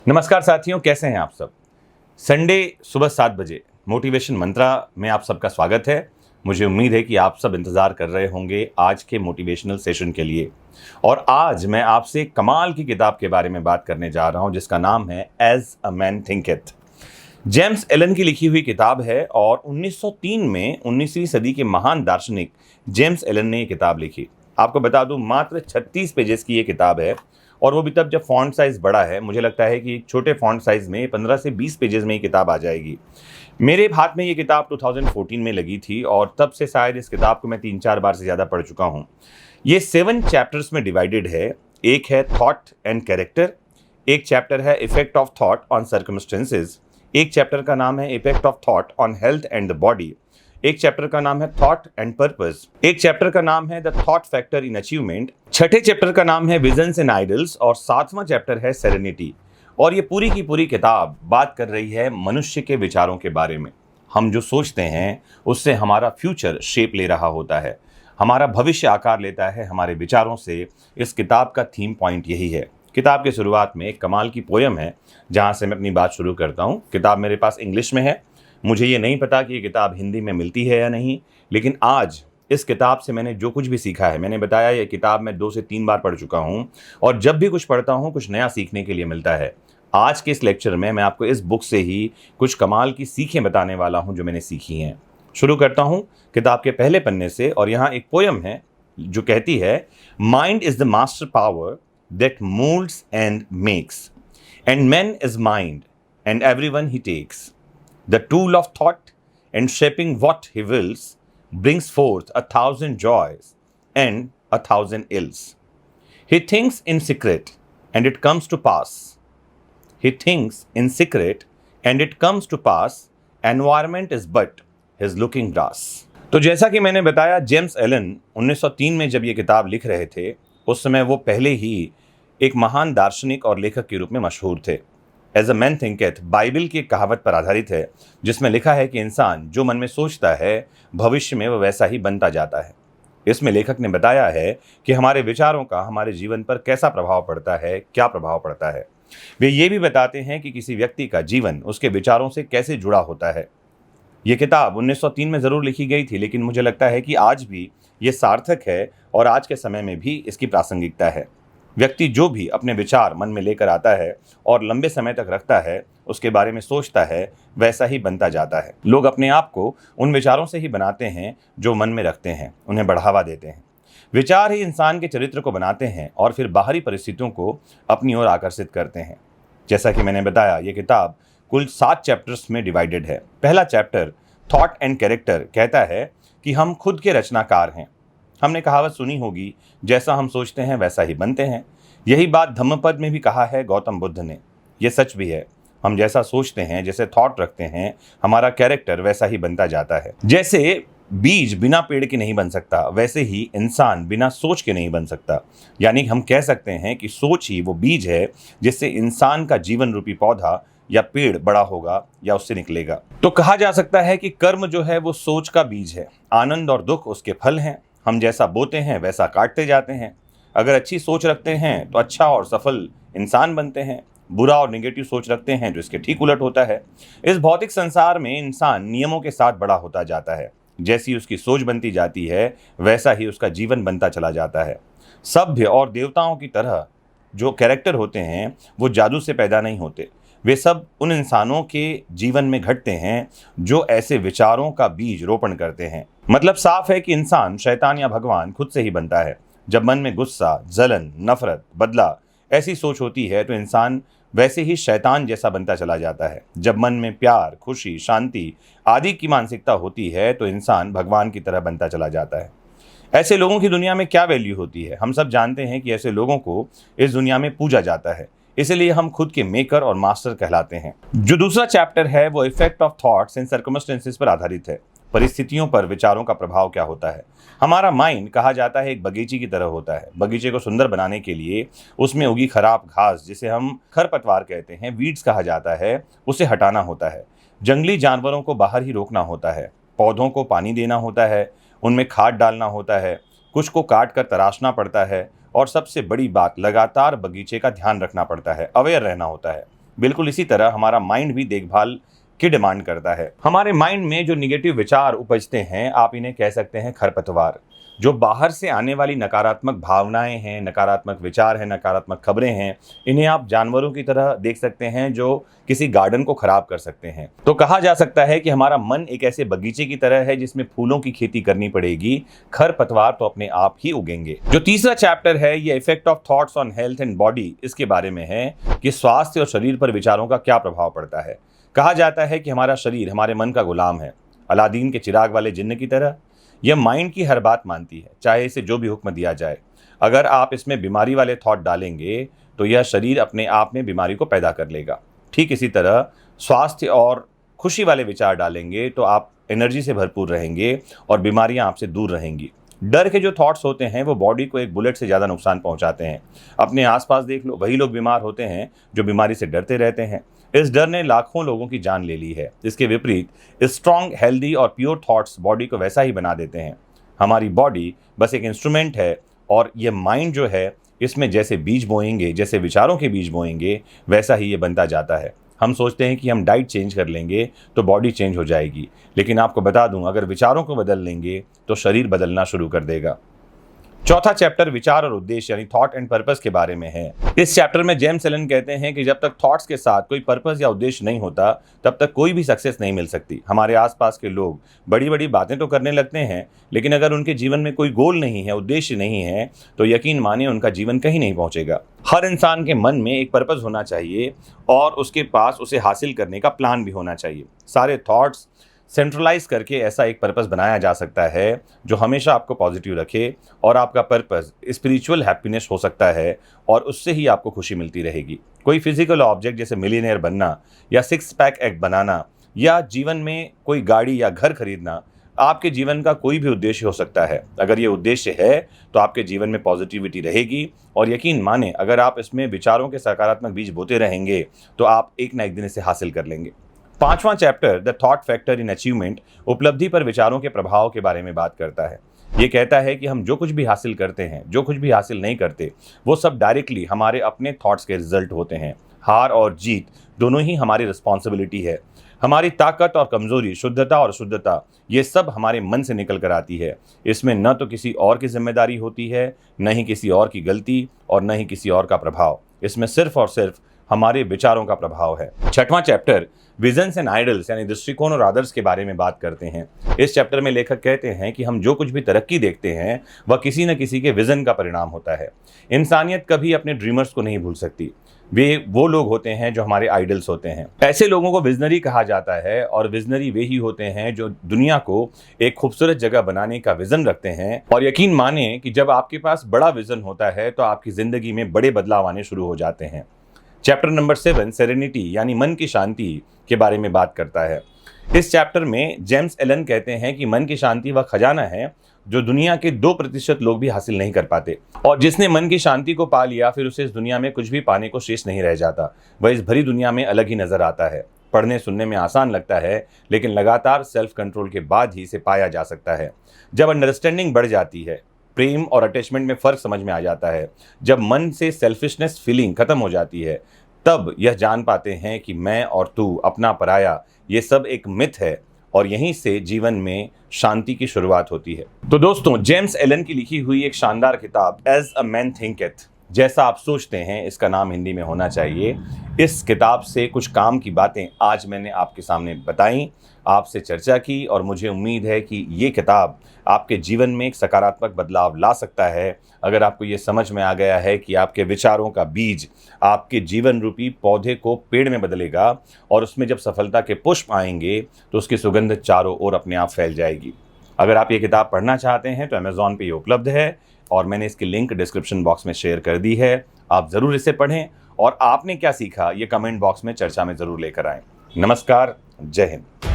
नमस्कार साथियों, कैसे हैं आप सब। संडे सुबह 7 बजे मोटिवेशन मंत्रा में आप सबका स्वागत है। मुझे उम्मीद है कि आप सब इंतज़ार कर रहे होंगे आज के मोटिवेशनल सेशन के लिए। और आज मैं आपसे कमाल की किताब के बारे में बात करने जा रहा हूं जिसका नाम है as a man thinketh. James Allen की लिखी हुई किताब है और 1903 में 19वीं सदी के महान दार्शनिक जेम्स एलन ने ये किताब लिखी। आपको बता दूं, मात्र 36 पेजेस की ये किताब है और वो भी तब जब फॉन्ट साइज बड़ा है। मुझे लगता है कि छोटे फॉन्ट साइज में 15 से 20 पेजेस में ये किताब आ जाएगी। मेरे हाथ में ये किताब 2014 में लगी थी और तब से शायद इस किताब को मैं 3-4 बार से ज़्यादा पढ़ चुका हूँ। ये 7 चैप्टर्स में डिवाइडेड है। एक है थॉट एंड कैरेक्टर, एक चैप्टर है effect of thought on circumstances, एक चैप्टर का नाम है effect of thought on health and the body, एक चैप्टर का नाम है थॉट एंड पर्पस, एक चैप्टर का नाम है the thought factor in achievement, छठे चैप्टर का नाम है विजन्स एंड आइडल्स और 7वां चैप्टर है सेरेनिटी। और ये पूरी की पूरी किताब बात कर रही है मनुष्य के विचारों के बारे में। हम जो सोचते हैं उससे हमारा फ्यूचर शेप ले रहा होता है, हमारा भविष्य आकार लेता है हमारे विचारों से। इस किताब का थीम पॉइंट यही है। किताब की शुरुआत में एक कमाल की पोयम है जहाँ से मैं अपनी बात शुरू करता हूँ। किताब मेरे पास इंग्लिश में है। मुझे ये नहीं पता कि ये किताब हिंदी में मिलती है या नहीं, लेकिन आज इस किताब से मैंने जो कुछ भी सीखा है, मैंने बताया ये किताब मैं 2 से 3 बार पढ़ चुका हूँ और जब भी कुछ पढ़ता हूँ कुछ नया सीखने के लिए मिलता है। आज के इस लेक्चर में मैं आपको इस बुक से ही कुछ कमाल की सीखें बताने वाला हूँ जो मैंने सीखी हैं। शुरू करता हूँ किताब के पहले पन्ने से और यहाँ एक पोयम है जो कहती है, mind is the master power that moulds and makes, and man is mind and everyone he takes. The tool of thought and shaping what he wills brings forth 1,000 joys and 1,000 ills. He thinks in secret and it comes to pass. He thinks in secret and it comes to pass. Environment is but his looking glass. तो जैसा कि मैंने बताया, James Allen 1903 में जब ये किताब लिख रहे थे उस समय वो पहले ही एक महान दार्शनिक और लेखक के रूप में मशहूर थे। As a man thinketh Bible की एक कहावत पर आधारित है जिसमें लिखा है कि इंसान जो मन में सोचता है भविष्य में वह वैसा ही बनता जाता है। इसमें लेखक ने बताया है कि हमारे विचारों का हमारे जीवन पर कैसा प्रभाव पड़ता है, क्या प्रभाव पड़ता है। वे ये भी बताते हैं कि किसी व्यक्ति का जीवन उसके विचारों से कैसे जुड़ा होता है। ये किताब 1903 में ज़रूर लिखी गई थी, लेकिन मुझे लगता है कि आज भी ये सार्थक है और आज के समय में भी इसकी प्रासंगिकता है। व्यक्ति जो भी अपने विचार मन में लेकर आता है और लंबे समय तक रखता है, उसके बारे में सोचता है, वैसा ही बनता जाता है। लोग अपने आप को उन विचारों से ही बनाते हैं जो मन में रखते हैं, उन्हें बढ़ावा देते हैं। विचार ही इंसान के चरित्र को बनाते हैं और फिर बाहरी परिस्थितियों को अपनी ओर आकर्षित करते हैं। जैसा कि मैंने बताया, ये किताब कुल 7 चैप्टर्स में डिवाइडेड है। पहला चैप्टर थॉट एंड कैरेक्टर कहता है कि हम खुद के रचनाकार हैं। हमने कहावत सुनी होगी, जैसा हम सोचते हैं वैसा ही बनते हैं। यही बात धम्मपद में भी कहा है गौतम बुद्ध ने। यह सच भी है। हम जैसा सोचते हैं, जैसे थॉट रखते हैं, हमारा कैरेक्टर वैसा ही बनता जाता है। जैसे बीज बिना पेड़ के नहीं बन सकता, वैसे ही इंसान बिना सोच के नहीं बन सकता। यानी हम कह सकते हैं कि सोच ही वो बीज है जिससे इंसान का जीवन रूपी पौधा या पेड़ बड़ा होगा या उससे निकलेगा। तो कहा जा सकता है कि कर्म जो है वो सोच का बीज है, आनंद और दुख उसके फल हैं। हम जैसा बोते हैं वैसा काटते जाते हैं। अगर अच्छी सोच रखते हैं तो अच्छा और सफल इंसान बनते हैं, बुरा और नेगेटिव सोच रखते हैं तो इसके ठीक उलट होता है। इस भौतिक संसार में इंसान नियमों के साथ बड़ा होता जाता है। जैसी उसकी सोच बनती जाती है वैसा ही उसका जीवन बनता चला जाता है। सभ्य और देवताओं की तरह जो कैरेक्टर होते हैं वो जादू से पैदा नहीं होते। वे सब उन इंसानों के जीवन में घटते हैं जो ऐसे विचारों का बीज रोपण करते हैं। मतलब साफ है कि इंसान शैतान या भगवान खुद से ही बनता है। जब मन में गुस्सा, जलन, नफरत, बदला ऐसी सोच होती है तो इंसान वैसे ही शैतान जैसा बनता चला जाता है। जब मन में प्यार, खुशी, शांति आदि की मानसिकता होती है तो इंसान भगवान की तरह बनता चला जाता है। ऐसे लोगों की दुनिया में क्या वैल्यू होती है? हम सब जानते हैं कि ऐसे लोगों को इस दुनिया में पूजा जाता है, इसलिए हम खुद के मेकर और मास्टर कहलाते हैं। जो दूसरा चैप्टर है वो effect of thoughts and circumstances पर आधारित है। परिस्थितियों पर विचारों का प्रभाव क्या होता है। हमारा माइंड कहा जाता है एक बगीचे की तरह होता है। बगीचे को सुंदर बनाने के लिए उसमें उगी खराब घास, जिसे हम खरपतवार कहते हैं, वीड्स कहा जाता है, उसे हटाना होता है। जंगली जानवरों को बाहर ही रोकना होता है। पौधों को पानी देना होता है, उनमें खाद डालना होता है, कुछ को काट कर तराशना पड़ता है और सबसे बड़ी बात, लगातार बगीचे का ध्यान रखना पड़ता है, अवेयर रहना होता है। बिल्कुल इसी तरह हमारा माइंड भी देखभाल की डिमांड करता है। हमारे माइंड में जो निगेटिव विचार उपजते हैं, आप इन्हें कह सकते हैं खरपतवार। जो बाहर से आने वाली नकारात्मक भावनाएं हैं, नकारात्मक विचार हैं, नकारात्मक खबरें हैं, इन्हें आप जानवरों की तरह देख सकते हैं जो किसी गार्डन को खराब कर सकते हैं। तो कहा जा सकता है कि हमारा मन एक ऐसे बगीचे की तरह है जिसमें फूलों की खेती करनी पड़ेगी, खरपतवार तो अपने आप ही उगेंगे। जो तीसरा चैप्टर है, ये effect of thoughts on health and body, इसके बारे में है कि स्वास्थ्य और शरीर पर विचारों का क्या प्रभाव पड़ता है। कहा जाता है कि हमारा शरीर हमारे मन का गुलाम है, अलादीन के चिराग वाले जिन्न की तरह। यह माइंड की हर बात मानती है, चाहे इसे जो भी हुक्म दिया जाए। अगर आप इसमें बीमारी वाले थॉट डालेंगे तो यह शरीर अपने आप में बीमारी को पैदा कर लेगा। ठीक इसी तरह स्वास्थ्य और खुशी वाले विचार डालेंगे तो आप एनर्जी से भरपूर रहेंगे और बीमारियां आपसे दूर रहेंगी। डर के जो थॉट्स होते हैं वो बॉडी को एक बुलेट से ज़्यादा नुकसान पहुंचाते हैं। अपने आसपास देख लो, वही लोग बीमार होते हैं जो बीमारी से डरते रहते हैं। इस डर ने लाखों लोगों की जान ले ली है। इसके विपरीत स्ट्रॉन्ग, हेल्दी और प्योर थॉट्स बॉडी को वैसा ही बना देते हैं। हमारी बॉडी बस एक इंस्ट्रूमेंट है और ये माइंड जो है, इसमें जैसे बीज बोएंगे, जैसे विचारों के बीज बोएंगे, वैसा ही ये बनता जाता है। हम सोचते हैं कि हम डाइट चेंज कर लेंगे तो बॉडी चेंज हो जाएगी, लेकिन आपको बता दूं, अगर विचारों को बदल लेंगे तो शरीर बदलना शुरू कर देगा। चौथा चैप्टर विचार और उद्देश्य यानी थॉट एंड पर्पस के बारे में है। इस चैप्टर में जेम्स एलन कहते हैं कि जब तक थॉट्स के साथ कोई पर्पस या उद्देश्य नहीं होता, तब तक कोई भी सक्सेस नहीं मिल सकती। हमारे आसपास के लोग बड़ी बड़ी बातें तो करने लगते हैं, लेकिन अगर उनके जीवन में कोई गोल नहीं है, उद्देश्य नहीं है, तो यकीन मानिए उनका जीवन कहीं नहीं पहुंचेगा। हर इंसान के मन में एक पर्पस होना चाहिए और उसके पास उसे हासिल करने का प्लान भी होना चाहिए। सारे थॉट्स सेंट्रलाइज करके ऐसा एक पर्पस बनाया जा सकता है जो हमेशा आपको पॉजिटिव रखे, और आपका पर्पस स्पिरिचुअल हैप्पीनेस हो सकता है और उससे ही आपको खुशी मिलती रहेगी। कोई फिजिकल ऑब्जेक्ट जैसे मिलियनेयर बनना या 6 पैक एग बनाना या जीवन में कोई गाड़ी या घर खरीदना आपके जीवन का कोई भी उद्देश्य हो सकता है। अगर ये उद्देश्य है तो आपके जीवन में पॉजिटिविटी रहेगी, और यकीन माने अगर आप इसमें विचारों के सकारात्मक बीज बोते रहेंगे तो आप एक ना एक दिन इसे हासिल कर लेंगे। पांचवां chapter the thought factor in achievement उपलब्धि पर विचारों के प्रभाव के बारे में बात करता है। ये कहता है कि हम जो कुछ भी हासिल करते हैं, जो कुछ भी हासिल नहीं करते, वो सब डायरेक्टली हमारे अपने थॉट्स के रिजल्ट होते हैं। हार और जीत दोनों ही हमारी रिस्पॉन्सिबिलिटी है। हमारी ताकत और कमजोरी, शुद्धता और अशुद्धता, ये सब हमारे मन से निकल कर आती है। इसमें न तो किसी और की जिम्मेदारी होती है, न ही किसी और की गलती, और न ही किसी और का प्रभाव। इसमें सिर्फ और सिर्फ हमारे विचारों का प्रभाव है। छठवां चैप्टर विजन्स एंड आइडल्स यानी दृष्टिकोण और आदर्श के बारे में बात करते हैं। इस चैप्टर में लेखक कहते हैं कि हम जो कुछ भी तरक्की देखते हैं वह किसी न किसी के विजन का परिणाम होता है। इंसानियत कभी अपने ड्रीमर्स को नहीं भूल सकती। वे वो लोग होते हैं जो हमारे आइडल्स होते हैं। ऐसे लोगों को विजनरी कहा जाता है, और विजनरी वे ही होते हैं जो दुनिया को एक खूबसूरत जगह बनाने का विजन रखते हैं। और यकीन माने कि जब आपके पास बड़ा विजन होता है तो आपकी जिंदगी में बड़े बदलाव आने शुरू हो जाते हैं। चैप्टर नंबर 7 सेरेनिटी यानी मन की शांति के बारे में बात करता है। इस चैप्टर में जेम्स एलन कहते हैं कि मन की शांति वह खजाना है जो दुनिया के 2% लोग भी हासिल नहीं कर पाते, और जिसने मन की शांति को पा लिया फिर उसे इस दुनिया में कुछ भी पाने को शेष नहीं रह जाता। वह इस भरी दुनिया में अलग ही नजर आता है। पढ़ने सुनने में आसान लगता है, लेकिन लगातार सेल्फ कंट्रोल के बाद ही इसे पाया जा सकता है। जब अंडरस्टैंडिंग बढ़ जाती है, प्रेम और अटैचमेंट में फ़र्क समझ में आ जाता है, जब मन से सेल्फिशनेस फीलिंग खत्म हो जाती है, तब यह जान पाते हैं कि मैं और तू, अपना पराया, ये सब एक मिथ है, और यहीं से जीवन में शांति की शुरुआत होती है। तो दोस्तों, जेम्स एलन की लिखी हुई एक शानदार किताब एज अ मैन थिंकेथ, जैसा आप सोचते हैं, इसका नाम हिंदी में होना चाहिए। इस किताब से कुछ काम की बातें आज मैंने आपके सामने बताई, आपसे चर्चा की, और मुझे उम्मीद है कि ये किताब आपके जीवन में एक सकारात्मक बदलाव ला सकता है। अगर आपको ये समझ में आ गया है कि आपके विचारों का बीज आपके जीवन रूपी पौधे को पेड़ में बदलेगा, और उसमें जब सफलता के पुष्प आएंगे तो उसकी सुगंध चारों ओर अपने आप फैल जाएगी। अगर आप ये किताब पढ़ना चाहते हैं तो अमेज़ॉन पे ये उपलब्ध है, और मैंने इसकी लिंक डिस्क्रिप्शन बॉक्स में शेयर कर दी है। आप ज़रूर इसे पढ़ें, और आपने क्या सीखा ये कमेंट बॉक्स में चर्चा में ज़रूर लेकर आएँ। नमस्कार, जय हिंद।